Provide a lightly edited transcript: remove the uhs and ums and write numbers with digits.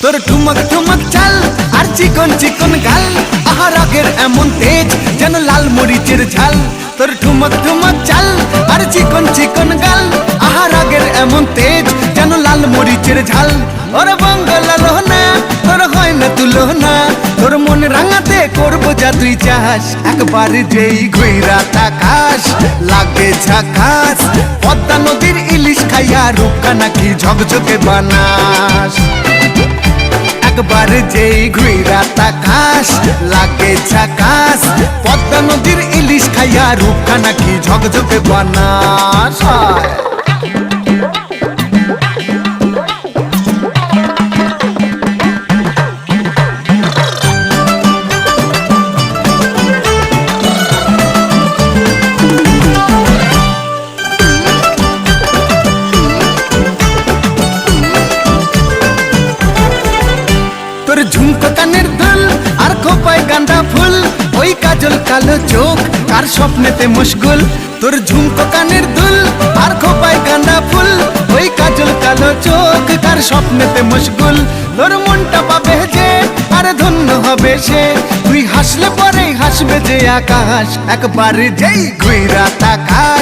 তোর ঠুমক ঠুমক চাল আর চিকন চিকন গাল, আহা রাগের এমন তেজ যেন লাল মরিচের ঝাল। তোর ঠুমক ঠুমক চাল আর চিকন চিকন গাল, আহা রাগের এমন তেজ যেন লাল মরিচের ঝাল। ওরে বঙ্গলা লোহনা তোর হয় না তুলনা, তোর মন রাঙাতে করবো যা তুই চাস। একবার যেই ঘুইরা তাকাস লাগে ঝাকাস, পদ্মা নদীর ইলিশ খাইয়া রূপকা নাকি ঝকঝকে বানাস। একবার যেই ঘুইরা তাকাস লাগে ঝাকাস, পদ্মা নদীর ইলিশ খাইয়া রূপকা নাকি ঝকঝকে বানাস। তোর ঝুমকো কানের দুল আর খোপায় গাঁদা ফুল, ওই কাজল কালো চোখ কার স্বপ্নেতে মশগুল। তোর ঝুমকো কানের দুল আর খোপায় গাঁদা ফুল, ওই কাজল কালো চোখ কার স্বপ্নেতে মশগুল। তোর মনটা পাবে যে আর ধন্য হবে সে, তুই হাসলে পরেই হাসবে যে আকাশ। একবার যেই ঘুইরা তাকাস